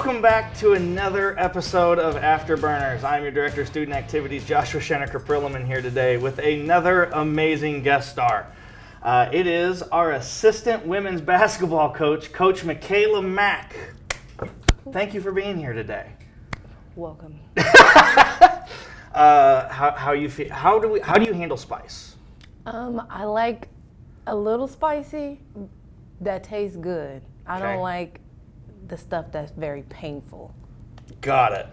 Welcome back to another episode of Afterburners. I'm your Director of Student Activities, Joshua Schenecker-Prilliman, here today with another amazing guest star. It is our assistant women's basketball coach, Coach Michaela Mack. Thank you for being here today. Welcome. How you feel? How do you handle spice? I like a little spicy that tastes good. I don't like the stuff that's very painful. Got it.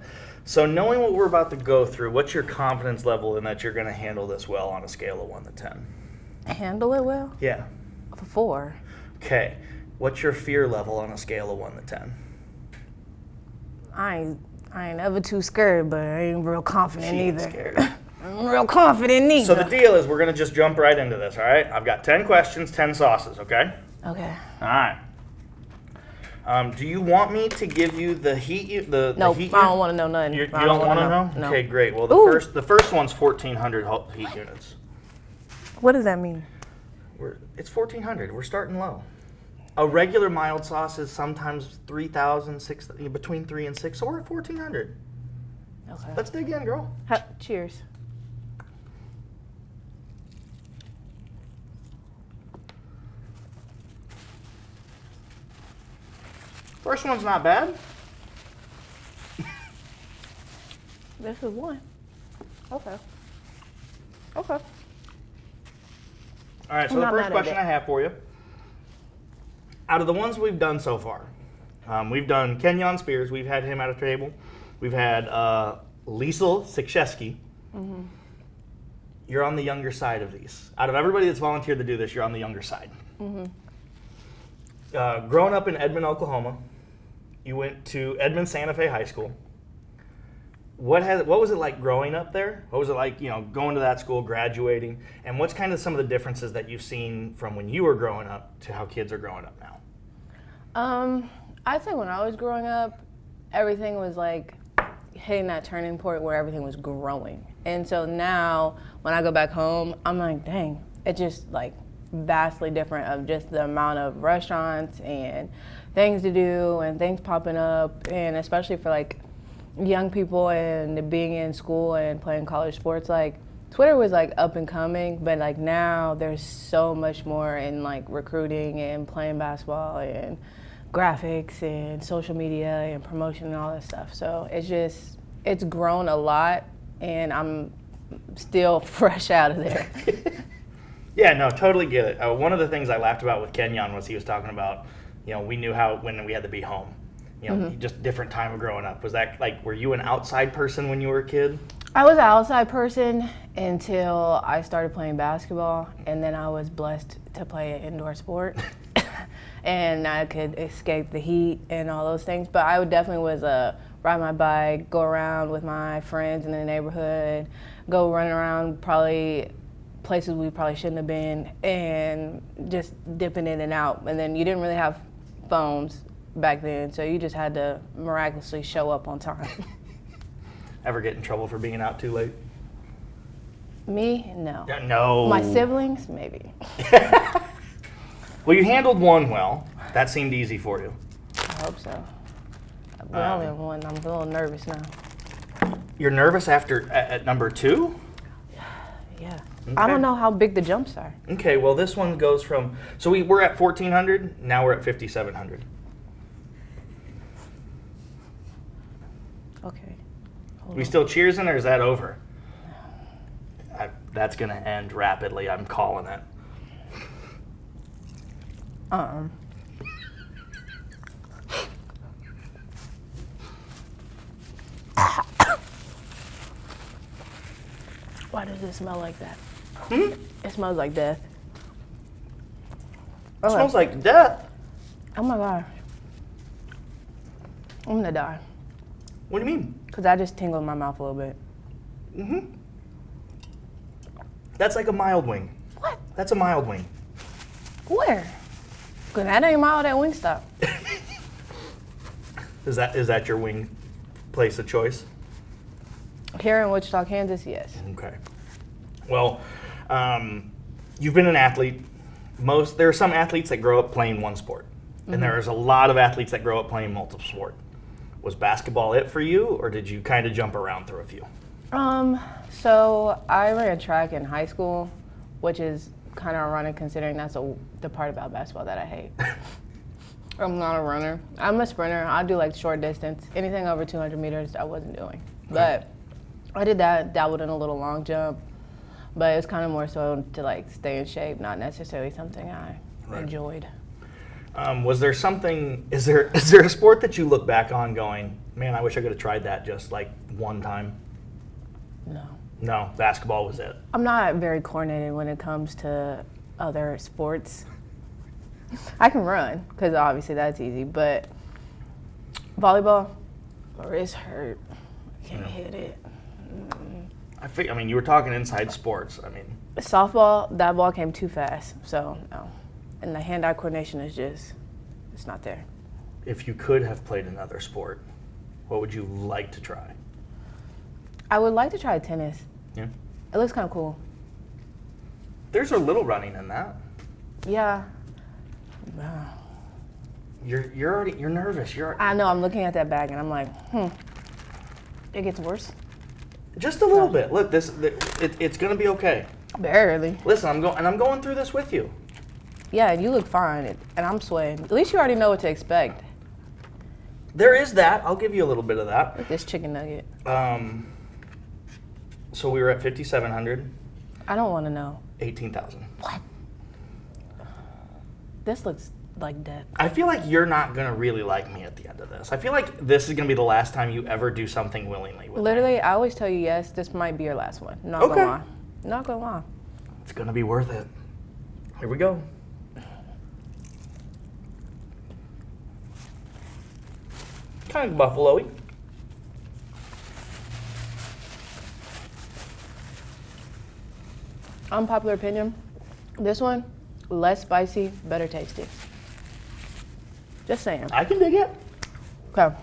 So knowing what we're about to go through, what's your confidence level in that you're going to handle this well on a scale of 1 to 10? Handle it well? Yeah. 4. Okay. What's your fear level on a scale of 1 to 10? I ain't ever too scared, but I ain't real confident either. Scared. I'm real confident either. So the deal is we're going to just jump right into this, all right? I've got 10 questions, 10 sauces, okay? Okay. All right. Do you want me to give you the heat? Nope, heat I don't want to know nothing. You don't want to know? No. Okay, great. Well, the first one's 1,400 heat units. What does that mean? It's 1,400. We're starting low. A regular mild sauce is sometimes 3,000, 6,000, between 3 and 6. So we're at 1,400. Okay. Let's dig in, girl. Cheers. First one's not bad. This is one. Okay. Okay. All right, so the first question I have for you, out of the ones we've done so far, we've done Kenyon Spears. We've had him at a table. We've had Liesl Sikshesky. Mm-hmm. You're on the younger side of these. Out of everybody that's volunteered to do this, you're on the younger side. Mm-hmm. Growing up in Edmond, Oklahoma, you went to Edmond Santa Fe High School. What was it like growing up there? What was it like, going to that school, graduating? And what's kind of some of the differences that you've seen from when you were growing up to how kids are growing up now? I'd say when I was growing up, everything was like hitting that turning point where everything was growing. And so now when I go back home, I'm like, dang, it's just like vastly different of just the amount of restaurants and things to do and things popping up, and especially for like young people and being in school and playing college sports. Like Twitter was like up and coming, but like now there's so much more in like recruiting and playing basketball and graphics and social media and promotion and all that stuff. So it's grown a lot, and I'm still fresh out of there. Yeah, no, totally get it. One of the things I laughed about with Kenyon was he was talking about, we knew when we had to be home. Just different time of growing up. Was that like, were you an outside person when you were a kid? I was an outside person until I started playing basketball, and then I was blessed to play an indoor sport. And I could escape the heat and all those things. But I definitely was ride my bike, go around with my friends in the neighborhood, go running around probably places we probably shouldn't have been, and just dipping in and out. And then you didn't really have phones back then, so you just had to miraculously show up on time. Ever get in trouble for being out too late? Me? No. No. My siblings? Maybe. Well, you handled one well. That seemed easy for you. I hope so. We're only on one. I'm a little nervous now. You're nervous at number 2? Yeah. Okay. I don't know how big the jumps are. Okay, well, this one goes from, so we're at 1,400, now we're at 5,700. Okay. We still cheersing, or is that over? That's going to end rapidly. I'm calling it. Why does it smell like that? It It smells like death. smells like death. Oh my gosh. I'm gonna die. What do you mean? Because I just tingled my mouth a little bit. That's like a mild wing. What? That's a mild wing. Where? Because that ain't mild at Wingstop. Is that your wing place of choice? Here in Wichita, Kansas, yes. Okay. Well, you've been an athlete. There are some athletes that grow up playing one sport, and there's a lot of athletes that grow up playing multiple sport. Was basketball it for you, or did you kind of jump around through a few? So I ran track in high school, which is kind of ironic considering that's the part about basketball that I hate. I'm not a runner. I'm a sprinter. I do like short distance. Anything over 200 meters, I wasn't doing. But I did that, dabbled in a little long jump, but it's kind of more so to like stay in shape, not necessarily something I enjoyed. Was there something, is there a sport that you look back on going, man, I wish I could have tried that just like one time? No. No, basketball was it. I'm not very coordinated when it comes to other sports. I can run, because obviously that's easy, but volleyball, my wrist hurt. I can't hit it. I mean, you were talking inside sports. I mean, Softball, that ball came too fast, so no. And the hand-eye coordination is just, it's not there. if you could have played another sport, what would you like to try? I would like to try tennis. Yeah. It looks kind of cool. There's a little running in that. Yeah. You're nervous. I know. I'm looking at that bag and I'm like, it gets worse. Just a little bit. Look, it's gonna be okay. Barely. Listen, I'm going through this with you. Yeah, you look fine, and I'm sweating. At least you already know what to expect. There is that. I'll give you a little bit of that. Look at this chicken nugget. So we were at 5,700. I don't want to know. 18,000. What? This looks like death. I feel like you're not gonna really like me at the end of this. I feel like this is gonna be the last time you ever do something willingly with Literally, me. I always tell you yes. This might be your last one. Not Okay. gonna lie. Not gonna lie. It's gonna be worth it. Here we go. Kind of buffalo-y. Unpopular opinion. This one, less spicy, better tasty. Just saying. I can dig it. Okay.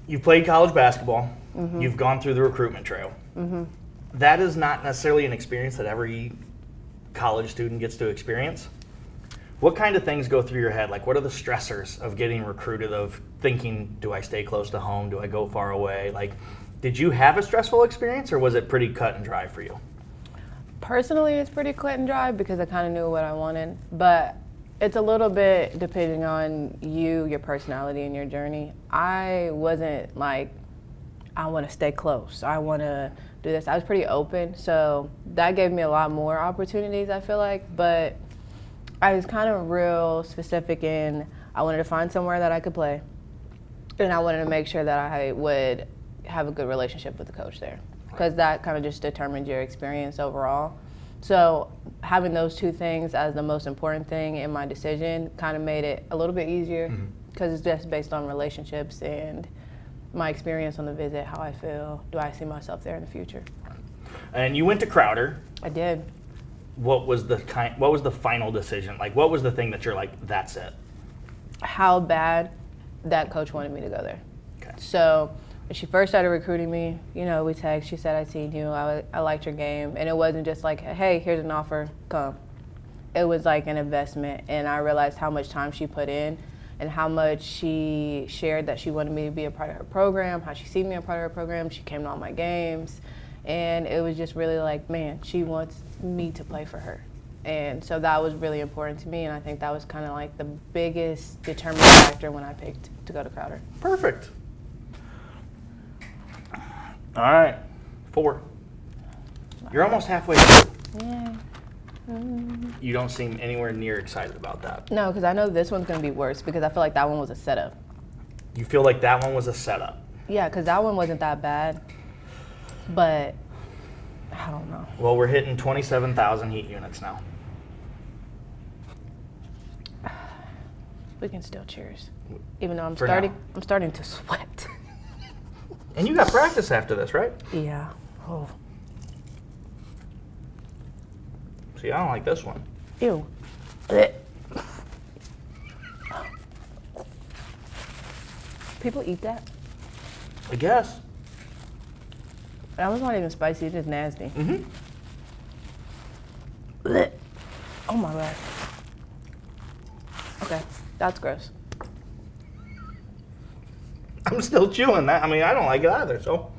You've played college basketball. Mm-hmm. You've gone through the recruitment trail. Mm-hmm. That is not necessarily an experience that every college student gets to experience. What kind of things go through your head? Like, what are the stressors of getting recruited, of thinking, do I stay close to home? Do I go far away? Like, did you have a stressful experience, or was it pretty cut and dry for you? Personally, it's pretty cut and dry because I kind of knew what I wanted, but it's a little bit depending on you, your personality, and your journey. I wasn't like, I want to stay close. I want to do this. I was pretty open, so that gave me a lot more opportunities, I feel like, but I was kind of real specific in I wanted to find somewhere that I could play, and I wanted to make sure that I would have a good relationship with the coach there, because that kind of just determined your experience overall. So having those two things as the most important thing in my decision kind of made it a little bit easier, because it's just based on relationships and my experience on the visit, how I feel, do I see myself there in the future. And you went to Crowder. I did. What was the final decision? Like, what was the thing that you're like, that's it? How bad that coach wanted me to go there. Okay. So when she first started recruiting me, you know, we text, she said, I seen you, I liked your game. And it wasn't just like, hey, here's an offer, come. It was like an investment, and I realized how much time she put in and how much she shared that she wanted me to be a part of her program, how she seen me a part of her program. She came to all my games. And it was just really like, man, she wants me to play for her. And so that was really important to me, and I think that was kind of like the biggest determining factor when I picked to go to Crowder. Perfect. All right, 4. You're almost halfway through. Yeah. You don't seem anywhere near excited about that. No, because I know this one's going to be worse because I feel like that one was a setup. You feel like that one was a setup? Yeah, because that one wasn't that bad, but I don't know. Well, we're hitting 27,000 heat units now. We can still cheers, even though I'm For starting. now. I'm starting to sweat. And you got practice after this, right? Yeah. Oh. See, I don't like this one. Ew. Blech. People eat that? I guess. That was not even spicy. It's just nasty. Mm-hmm. Blech. Oh my god. Okay, that's gross. I'm still chewing that. I mean, I don't like it either. So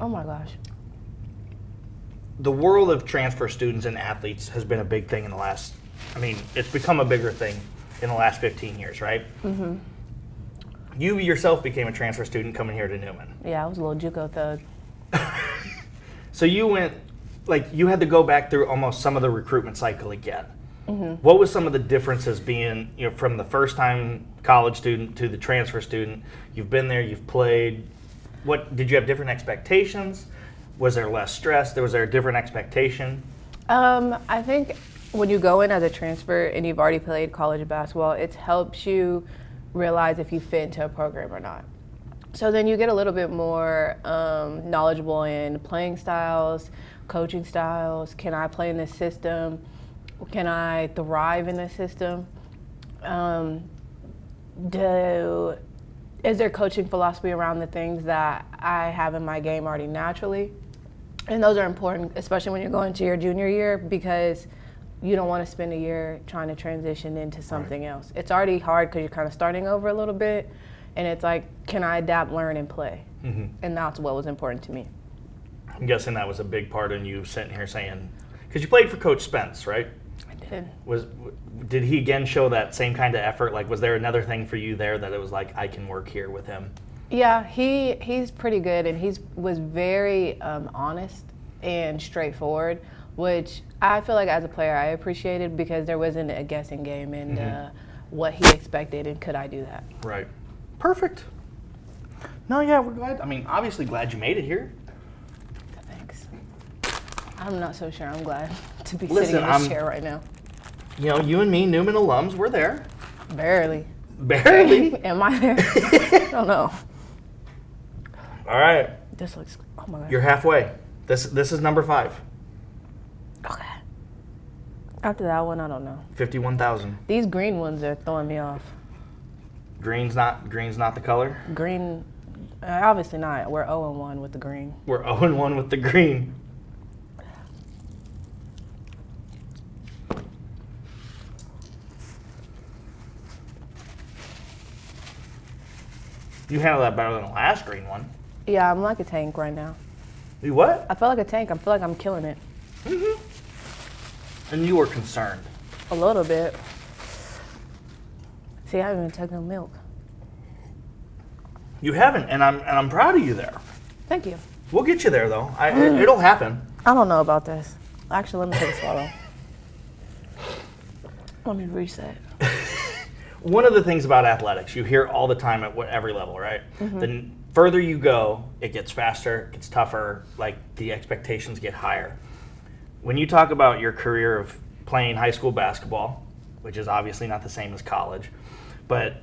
Oh my gosh. the world of transfer students and athletes has been a big thing in the last, I mean, it's become a bigger thing in the last 15 years, right? Mm-hmm. You yourself became a transfer student coming here to Newman. Yeah, I was a little JUCO thug. So you went, like, you had to go back through almost some of the recruitment cycle again. Mm-hmm. What was some of the differences being, you know, from the first time college student to the transfer student? You've been there, you've played. What did you have different expectations? Was there less stress? Was there a different expectation? I think when you go in as a transfer and you've already played college basketball, it helps you realize if you fit into a program or not. So then you get a little bit more knowledgeable in playing styles, coaching styles. Can I play in this system? Can I thrive in this system? Is there coaching philosophy around the things that I have in my game already naturally? And those are important, especially when you're going to your junior year, because you don't want to spend a year trying to transition into something else. It's already hard because you're kind of starting over a little bit, and it's like, can I adapt, learn, and play? Mm-hmm. And that's what was important to me. I'm guessing that was a big part in you sitting here saying, because you played for Coach Spence, right? I did. Did he again show that same kind of effort? Like, was there another thing for you there that it was like, I can work here with him? Yeah, he's pretty good, and was very honest and straightforward, which I feel like as a player I appreciated because there wasn't a guessing game in what he expected and could I do that. Right. Perfect. No, yeah, we're glad. I mean, obviously glad you made it here. Thanks. I'm not so sure I'm glad to be Listen, sitting in this chair right now. You know, you and me, Newman alums, we're there. Barely. Barely? Am I there? I don't know. All right. This looks, oh my God. You're halfway. This is number 5. Okay. After that one, I don't know. 51,000. These green ones are throwing me off. Green's not the color? Green, obviously not. We're 0-1 with the green. We're 0-1 with the green. You handled that better than the last green one. Yeah, I'm like a tank right now. You what? I feel like a tank. I feel like I'm killing it. And you were concerned. A little bit. See, I haven't even taken milk. You haven't, and I'm proud of you there. Thank you. We'll get you there though. It'll happen. I don't know about this. Actually, let me take a swallow. Let me reset. One of the things about athletics, you hear all the time at every level, right? The further you go, it gets faster, it gets tougher, like the expectations get higher. When you talk about your career of playing high school basketball, which is obviously not the same as college, but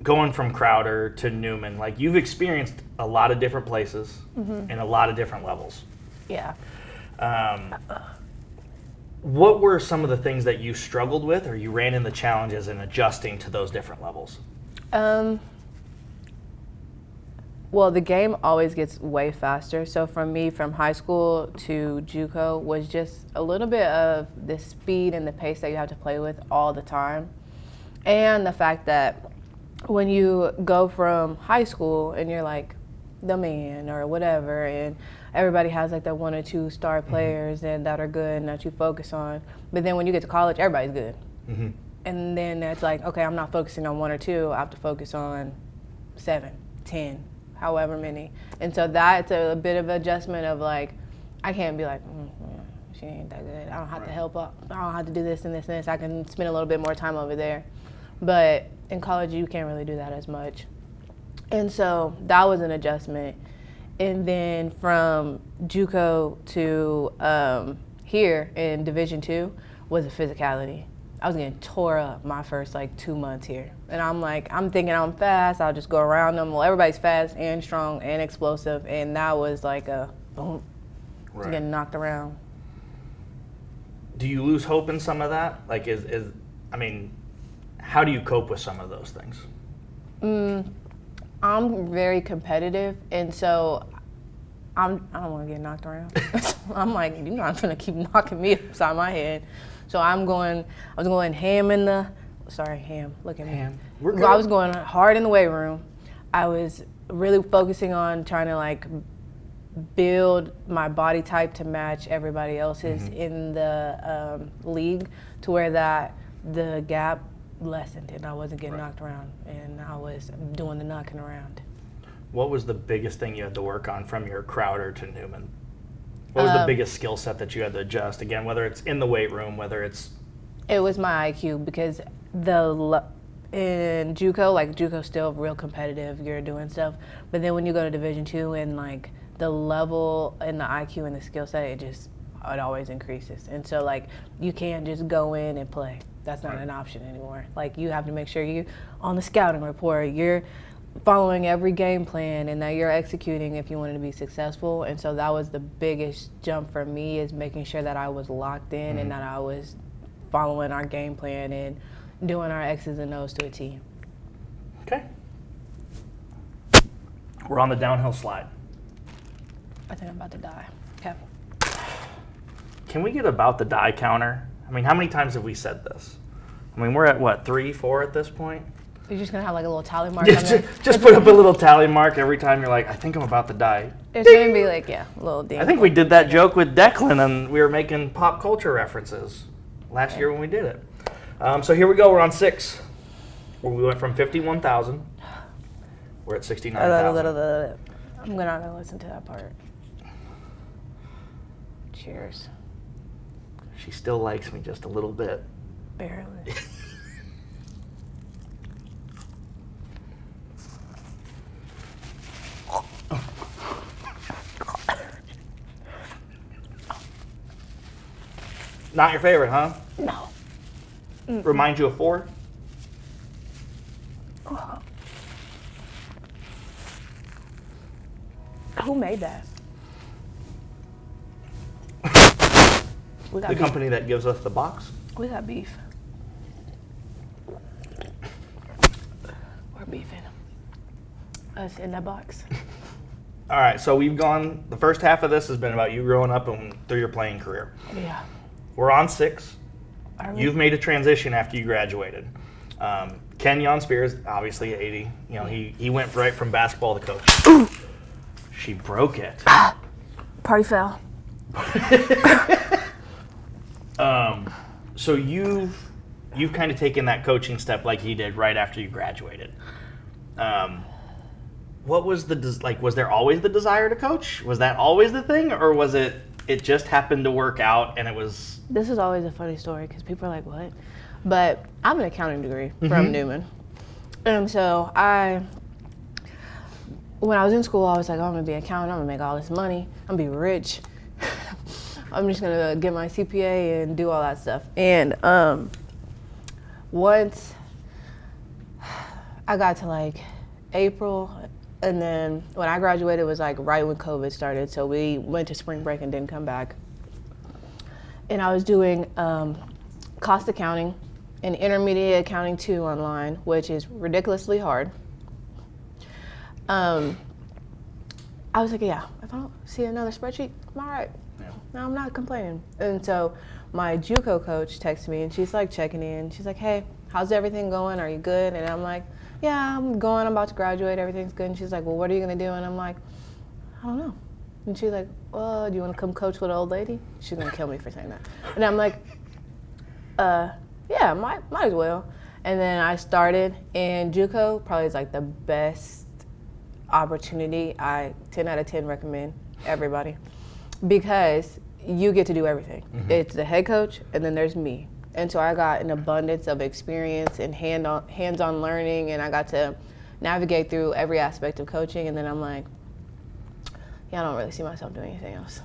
going from Crowder to Newman, like you've experienced a lot of different places and a lot of different levels. Yeah. What were some of the things that you struggled with or you ran into challenges in adjusting to those different levels? Well, the game always gets way faster. So for me, from high school to JUCO was just a little bit of the speed and the pace that you have to play with all the time. And the fact that when you go from high school and you're like the man or whatever, and everybody has like their 1 or 2 star players and that are good and that you focus on. But then when you get to college, everybody's good. And then it's like, okay, I'm not focusing on 1 or 2. I have to focus on 7, 10, however many. And so that's a bit of adjustment of like, I can't be like, she ain't that good. I don't have to help up. I don't have to do this and this and this. I can spend a little bit more time over there. But in college, you can't really do that as much. And so that was an adjustment. And then from JUCO to here in Division II was the physicality. I was getting tore up my first like 2 months here. And I'm thinking I'm fast, I'll just go around them. Well, everybody's fast and strong and explosive, and that was like a boom, getting knocked around. Do you lose hope in some of that? Like how do you cope with some of those things? I'm very competitive, and so I don't want to get knocked around. I'm like, you're not gonna keep knocking me upside my head. So I was going ham in the, sorry, ham, look at me. Ham. We're good. I was going hard in the weight room. I was really focusing on trying to like build my body type to match everybody else's in the league, to where that the gap lessened and I wasn't getting knocked around and I was doing the knocking around. What was the biggest thing you had to work on from your Crowder to Newman? What was the biggest skill set that you had to adjust? Again, whether it's in the weight room, whether it's... It was my IQ, because in JUCO, like JUCO's still real competitive, you're doing stuff, but then when you go to Division II and like the level and the IQ and the skill set, it always increases. And so like you can't just go in and play. That's not an option anymore. Like you have to make sure you're on the scouting report, you're following every game plan, and that you're executing if you wanted to be successful. And so that was the biggest jump for me, is making sure that I was locked in and that I was following our game plan and doing our X's and O's to a T. Okay. We're on the downhill slide. I think I'm about to die. Okay. Can we get about the die counter? I mean, how many times have we said this? I mean, we're at what, 3, 4 at this point? You're just gonna have like a little tally mark on there? Just put up a little tally mark every time you're like, I think I'm about to die. It's gonna be like, yeah, a little ding. I think we did that joke with Declan, and we were making pop culture references last year when we did it. So here we go. We're on 6. Where we went from 51,000. We're at 69,000. I'm not gonna listen to that part. Cheers. She still likes me just a little bit. Barely. Not your favorite, huh? No. Remind you of 4? Who made that? We got The beef. company that gives us the box. We got beef. We're beefing. Us in that box. All right, so we've gone, the first half of this has been about you growing up and through your playing career. Yeah. We're on 6. Are we? You've made a transition after you graduated. Kenyon Spears, obviously 80. You know, he went right from basketball to coach. Ooh. She broke it. Party foul. So you've kind of taken that coaching step like he did right after you graduated. What was was there always the desire to coach? Was that always the thing, or was it just happened to work out and it was... This is always a funny story because people are like, what? But I have an accounting degree from Newman. And so when I was in school, I was like, oh, I'm going to be an accountant. I'm going to make all this money. I'm going to be rich. I'm just going to get my CPA and do all that stuff. And once I got to like April, and then when I graduated, it was like right when COVID started. So we went to spring break and didn't come back. And I was doing cost accounting and intermediate accounting 2 online, which is ridiculously hard. I was like, yeah, if I don't see another spreadsheet, I'm all right. Yeah. No, I'm not complaining. And so my JUCO coach texted me and she's like checking in. She's like, hey, how's everything going? Are you good? And I'm like, yeah, I'm going. I'm about to graduate. Everything's good. And she's like, well, what are you going to do? And I'm like, I don't know. And she's like, well, do you want to come coach with an old lady? She's going to kill me for saying that. And I'm like, yeah, might as well. And then I started, and JUCO probably is like the best opportunity. I 10 out of 10 recommend everybody, because you get to do everything. It's the head coach, and then there's me. And so I got an abundance of experience and hands-on learning, and I got to navigate through every aspect of coaching. And then I'm like, yeah, I don't really see myself doing anything else.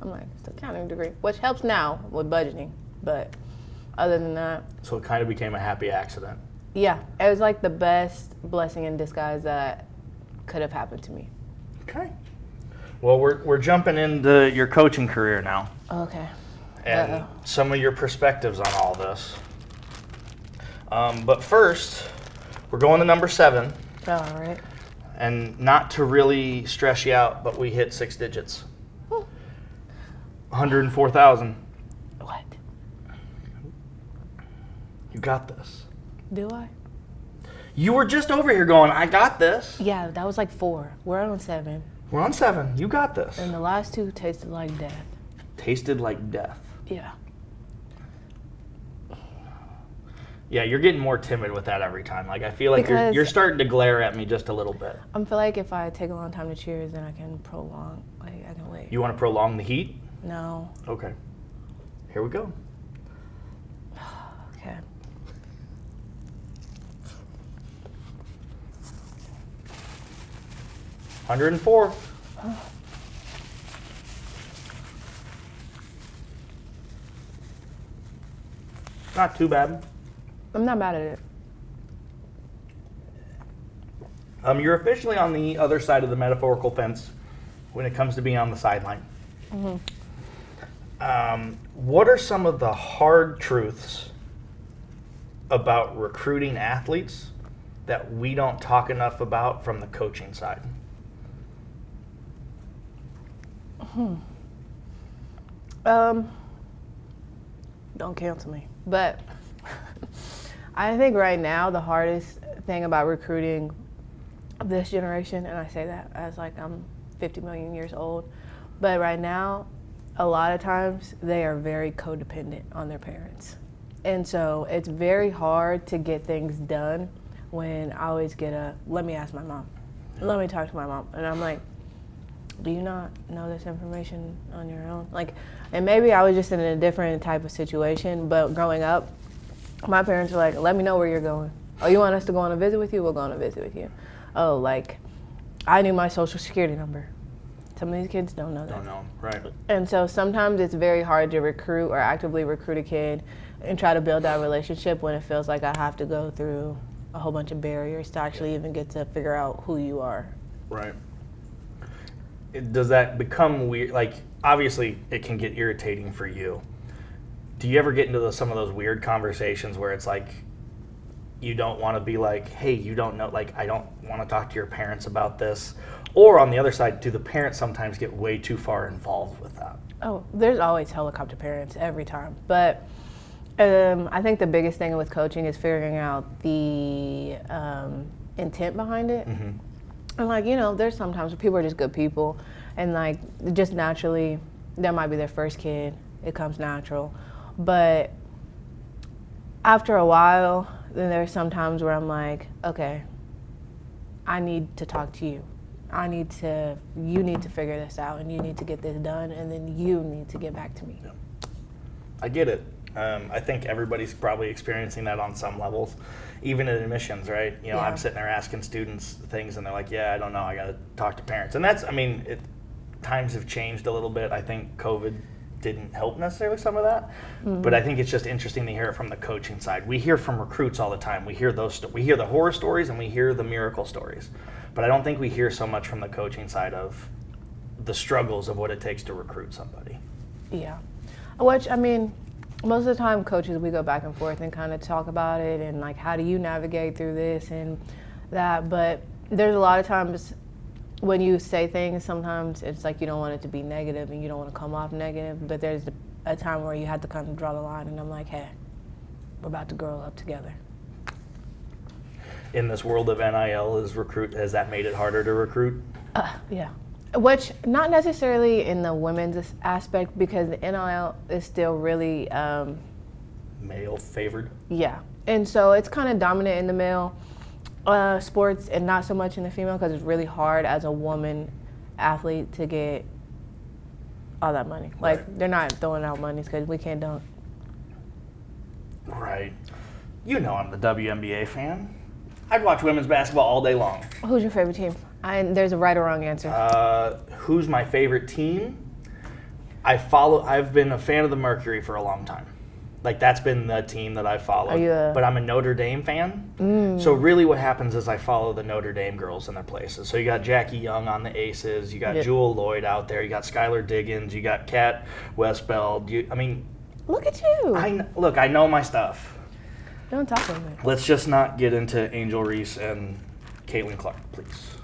I'm like, it's an accounting degree, which helps now with budgeting, but other than that. So it kind of became a happy accident. Yeah, it was like the best blessing in disguise that could have happened to me. Okay. Well, we're jumping into your coaching career now. Okay. And some of your perspectives on all this. But first, we're going to number 7. All right. And not to really stress you out, but we hit 6 digits. 104,000. What? You got this. Do I? You were just over here going, I got this. Yeah, that was like 4. We're on 7. We're on 7. You got this. And the last 2 tasted like death. Tasted like death. Yeah. Yeah, you're getting more timid with that every time. Like, I feel like you're starting to glare at me just a little bit. I feel like if I take a long time to cheers, then I can prolong. Like, I can wait. You want to prolong the heat? No. Okay. Here we go. Okay. $104. Not too bad. I'm not mad at it. You're officially on the other side of the metaphorical fence when it comes to being on the sideline. Mm-hmm. What are some of the hard truths about recruiting athletes that we don't talk enough about from the coaching side? Don't cancel me. But I think right now the hardest thing about recruiting this generation, and I say that as like I'm 50 million years old, but right now, a lot of times they are very codependent on their parents. And so it's very hard to get things done when I always get let me ask my mom. Let me talk to my mom. And I'm like, do you not know this information on your own? Like, and maybe I was just in a different type of situation, but growing up, my parents were like, let me know where you're going. Oh, you want us to go on a visit with you? We'll go on a visit with you. Oh, like, I knew my social security number. Some of these kids don't know that. Don't know, right. And so sometimes it's very hard to recruit or actively recruit a kid and try to build that relationship when it feels like I have to go through a whole bunch of barriers to actually even get to figure out who you are. Right. Does that become weird? Like, obviously, it can get irritating for you. Do you ever get into some of those weird conversations where it's like, you don't want to be like, hey, you don't know, like, I don't want to talk to your parents about this? Or on the other side, do the parents sometimes get way too far involved with that? Oh, there's always helicopter parents every time. But I think the biggest thing with coaching is figuring out the intent behind it. Mm-hmm. And like, you know, there's sometimes where people are just good people and like just naturally, that might be their first kid. It comes natural. But after a while, then there's some times where I'm like, okay, I need to talk to you. You need to figure this out and you need to get this done and then you need to get back to me. Yeah. I get it. I think everybody's probably experiencing that on some levels, even in admissions, right? You know, Yeah. I'm sitting there asking students things and they're like, yeah, I don't know, I got to talk to parents. And that's, I mean, times have changed a little bit. I think COVID didn't help necessarily some of that, but I think it's just interesting to hear it from the coaching side. We hear from recruits all the time. We hear we hear the horror stories and we hear the miracle stories, but I don't think we hear so much from the coaching side of the struggles of what it takes to recruit somebody. Yeah, which, I mean, most of the time coaches, we go back and forth and kind of talk about it and like, how do you navigate through this and that, but there's a lot of times when you say things, sometimes it's like you don't want it to be negative and you don't want to come off negative, but there's a time where you have to kind of draw the line and I'm like, hey, we're about to grow up together. In this world of NIL, has that made it harder to recruit? Yeah. Which, not necessarily in the women's aspect because the NIL is still really... male favored? Yeah. And so it's kind of dominant in the male sports and not so much in the female because it's really hard as a woman athlete to get all that money. Like, Right. They're not throwing out money because we can't dunk. Right. You know I'm the WNBA fan. I'd watch women's basketball all day long. Who's your favorite team? There's a right or wrong answer. Who's my favorite team? I've been a fan of the Mercury for a long time. Like, that's been the team that I followed. But I'm a Notre Dame fan. So really what happens is I follow the Notre Dame girls in their places. So you got Jackie Young on the Aces. You got Jewel Lloyd out there. You got Skylar Diggins. You got Kat Westbeld. Look at you. I know my stuff. Don't talk about me. Let's just not get into Angel Reese and Caitlin Clark, please.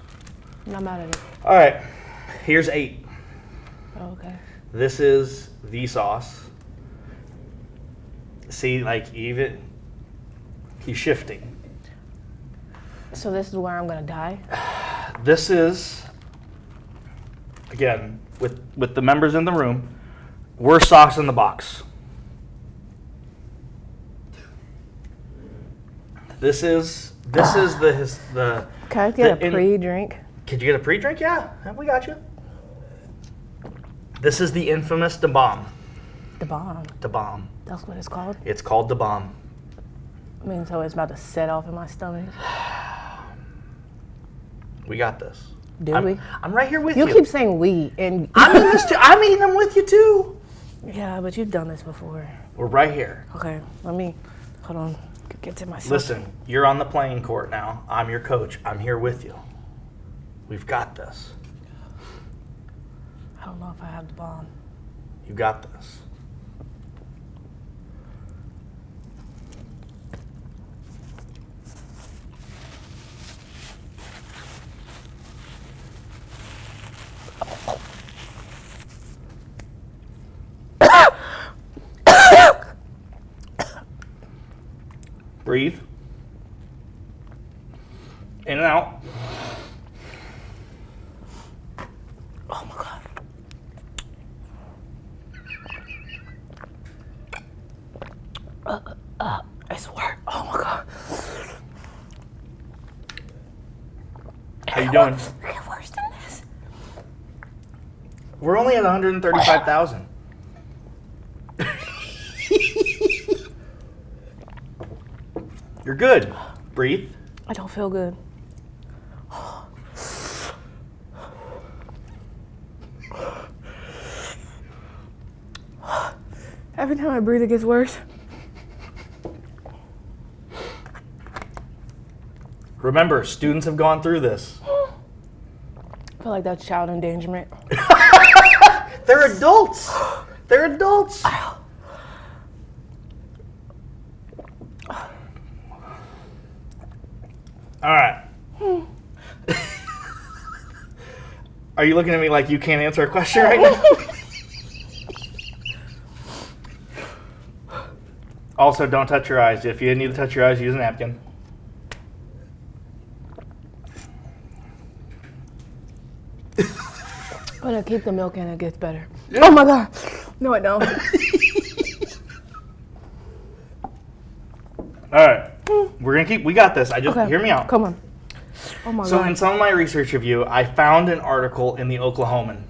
I'm not mad at it. All right. Here's 8. Oh, okay. This is the sauce. See, like, even he's shifting. So this is where I'm gonna die? This is, again, with the members in the room, worst socks in the box. This is the. Can I get a pre-drink? Could you get a pre-drink? Yeah, we got you. This is the infamous Da Bomb. The bomb. Da Bomb. That's what it's called? It's called Da Bomb. I mean, so it's about to set off in my stomach. We got this. We? I'm right here with you. You keep saying we, and I'm in this too. I'm eating them with you too. yeah, but you've done this before. We're right here. Okay, hold on. Get to myself. Listen, you're on the playing court now. I'm your coach. I'm here with you. We've got this. I don't know if I have the bomb. You got this. Breathe. In and out. Oh my God. I swear. Oh my God. How you doing? It get worse than this. We're only at 135,000. You're good. Breathe. I don't feel good. Every time I breathe, it gets worse. Remember, students have gone through this. I feel like that's child endangerment. They're adults. They're adults. All right. Are you looking at me like you can't answer a question right now? Also, don't touch your eyes. If you need to touch your eyes, use a napkin. When I keep the milk in, it gets better. Yeah. Oh my God. No, I don't. All right. We got this. Hear me out. Come on. Oh my God. So in some of my research of you, I found an article in the Oklahoman.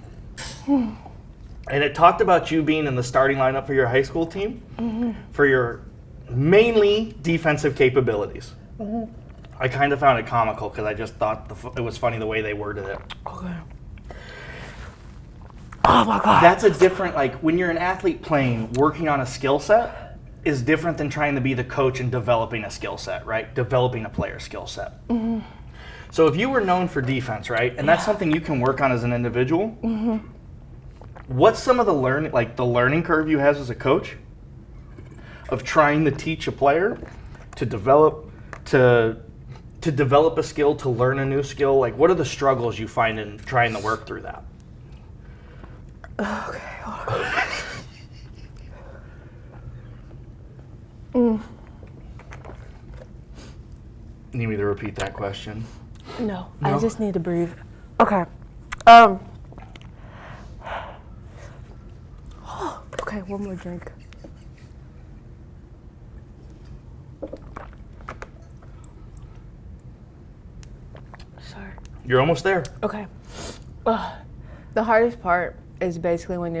And it talked about you being in the starting lineup for your high school team for your mainly defensive capabilities. I kind of found it comical because I just thought it was funny the way they worded it. Okay. Oh my God. That's a different, like when you're an athlete playing, working on a skill set is different than trying to be the coach and developing a skill set, right? Developing a player skill set. So if you were known for defense, right, and that's something you can work on as an individual, what's some of the learning curve you have as a coach of trying to teach a player to develop a skill, to learn a new skill? Like, what are the struggles you find in trying to work through that? Okay, hold on. Need me to repeat that question? No, I just need to breathe. Okay. Okay, one more drink. Sorry. You're almost there. Okay. The hardest part is basically when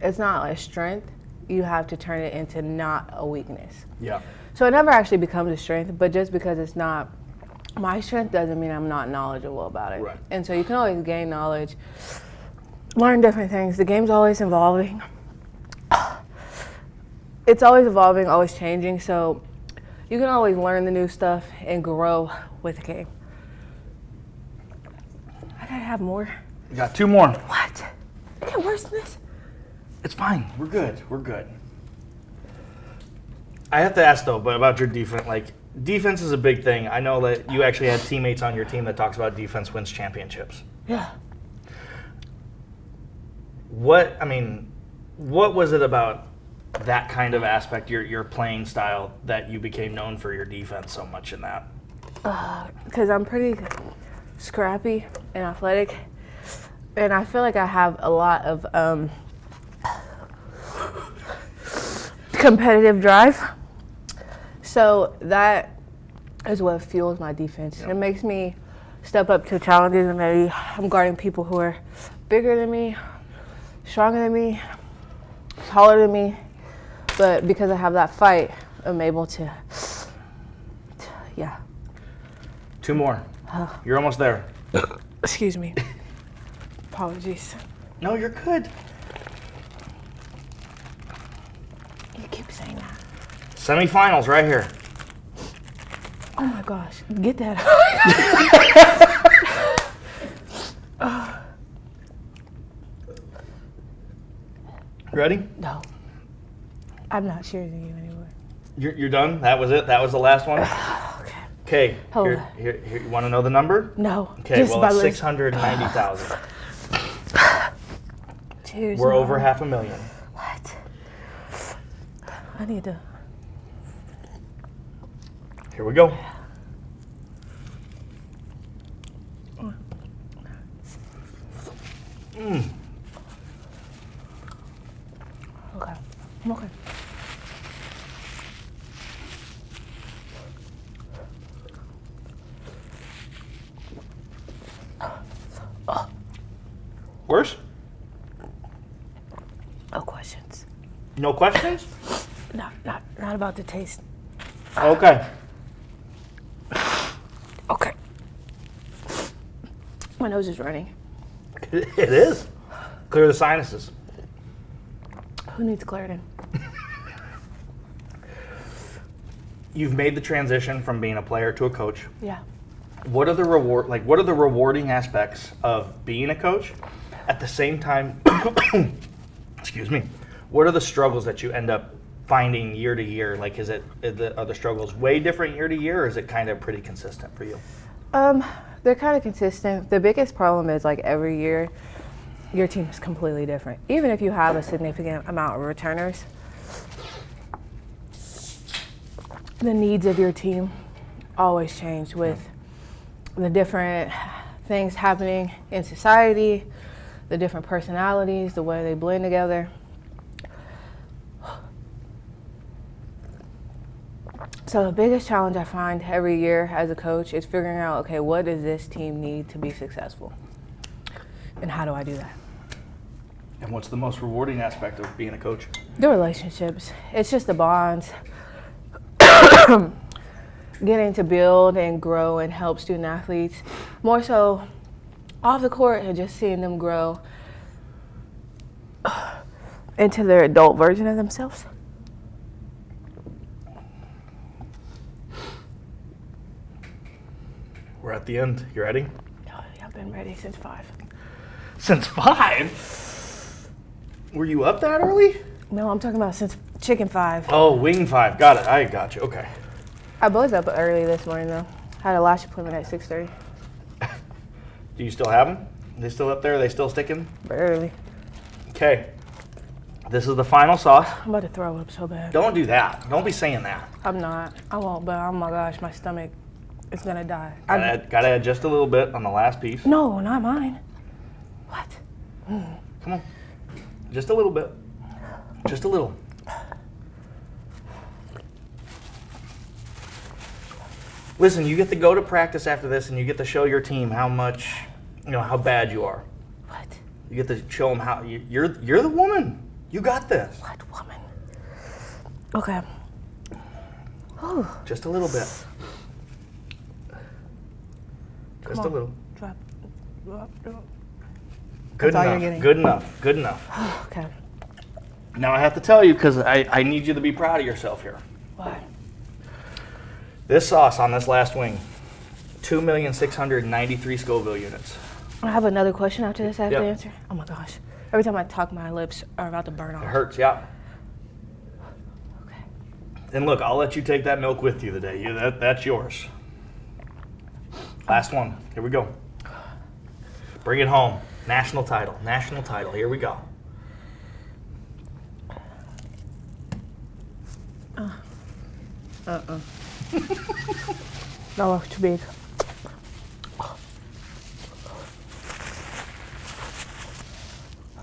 it's not a strength, you have to turn it into not a weakness. Yeah. So it never actually becomes a strength, but just because it's not my strength doesn't mean I'm not knowledgeable about it. Right. And so you can always gain knowledge, learn different things. The game's always evolving. It's always evolving, always changing, so you can always learn the new stuff and grow with the game. I gotta have more. You got two more. What? It get worse than this? It's fine. We're good. We're good. I have to ask, though, but about your defense. Like, defense is a big thing. I know that you actually had teammates on your team that talks about defense wins championships. Yeah. What was it about that kind of aspect, your playing style, that you became known for your defense so much in that? Because I'm pretty scrappy and athletic, and I feel like I have a lot of competitive drive. So that is what fuels my defense. It makes me step up to challenges, and maybe I'm guarding people who are bigger than me, stronger than me, taller than me. But because I have that fight, I'm able to, yeah. 2 more. You're almost there. Excuse me. Apologies. No, you're good. You keep saying that. Semifinals right here. Oh my gosh, get that. Ready? No. I'm not cheering you anymore. You're done? That was it? That was the last one? Okay. Okay. Hold Here, you want to know the number? No. Okay, just well, by it's list. 690,000. Cheers. We're Mom. over 500,000. What? I need to. Here we go. Okay. I'm okay. Worse? No questions. No questions? Not about the taste. Okay. Okay. My nose is running. It is. Clear the sinuses. Who needs Claritin? You've made the transition from being a player to a coach. Yeah. What are the rewarding aspects of being a coach? At the same time, excuse me, what are the struggles that you end up finding year to year? Like, are the struggles way different year to year, or is it kind of pretty consistent for you? They're kind of consistent. The biggest problem is like every year, your team is completely different. Even if you have a significant amount of returners, the needs of your team always change with the different things happening in society, the different personalities, the way they blend together. So the biggest challenge I find every year as a coach is figuring out, okay, what does this team need to be successful? And how do I do that? And what's the most rewarding aspect of being a coach? The relationships. It's just the bonds. Getting to build and grow and help student athletes. More so off the court and just seeing them grow into their adult version of themselves. We're at the end. You ready? Oh, yeah, I've been ready since 5. Since 5? Were you up that early? No, I'm talking about since chicken 5. Oh, wing 5. Got it. I got you. Okay. I was up early this morning though. Had a lash appointment at 6:30. Do you still have them? They still up there? Are they still sticking? But early. Okay. This is the final sauce. I'm about to throw up so bad. Don't do that. Don't be saying that. I'm not. I won't, but oh my gosh, my stomach is gonna die. Gotta add just a little bit on the last piece. No, not mine. What? Come on. Just a little bit. Just a little. Listen, you get to go to practice after this, and you get to show your team how much, how bad you are. What? You get to show them how you're the woman. You got this. What woman? Okay. Whew. Just a little bit. Just a little. Drop. Good all you're enough. getting. Good enough. Good enough. Okay. Now I have to tell you, because I need you to be proud of yourself here. Why? This sauce on this last wing, 2,693 Scoville units. I have another question after this I have Yep. to answer. Oh my gosh. Every time I talk, my lips are about to burn off. It hurts, yeah. Okay. And look, I'll let you take that milk with you today. That's yours. Last one. Here we go. Bring it home. National title. National title. Here we go. No, too big.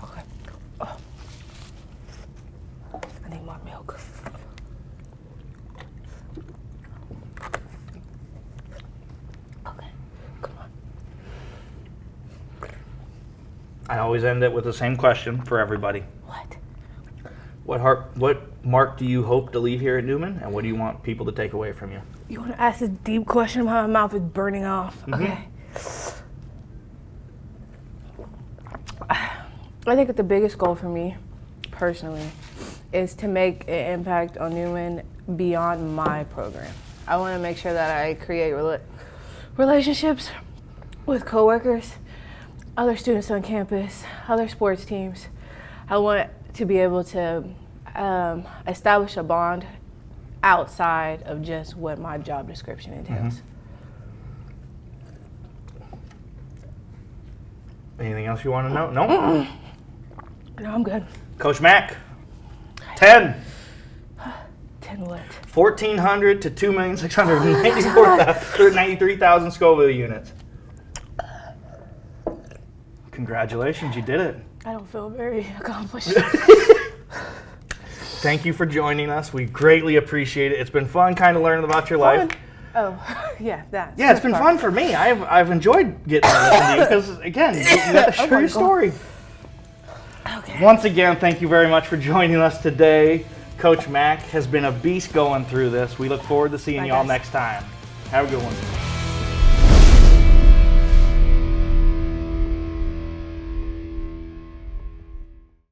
Okay. I need more milk. Okay, come on. I always end it with the same question for everybody. What mark do you hope to leave here at Newman, and what do you want people to take away from you? You want to ask a deep question? My mouth is burning off. Okay. I think that the biggest goal for me, personally, is to make an impact on Newman beyond my program. I want to make sure that I create relationships with coworkers, other students on campus, other sports teams. I want to be able to establish a bond outside of just what my job description entails. Anything else you want to know? No? No, I'm good. Coach Mack, 10. 10 what? 1,400 to 2,693,000 Scoville units. Congratulations, you did it. I don't feel very accomplished. Thank you for joining us. We greatly appreciate it. It's been fun kind of learning about your life. Oh, yeah, that. Yeah, it's been fun for me. I've enjoyed getting to listen to you because, again, you got to share your story. Okay. Once again, thank you very much for joining us today. Coach Mack has been a beast going through this. We look forward to seeing Bye, y'all guys. next time. Have a good one.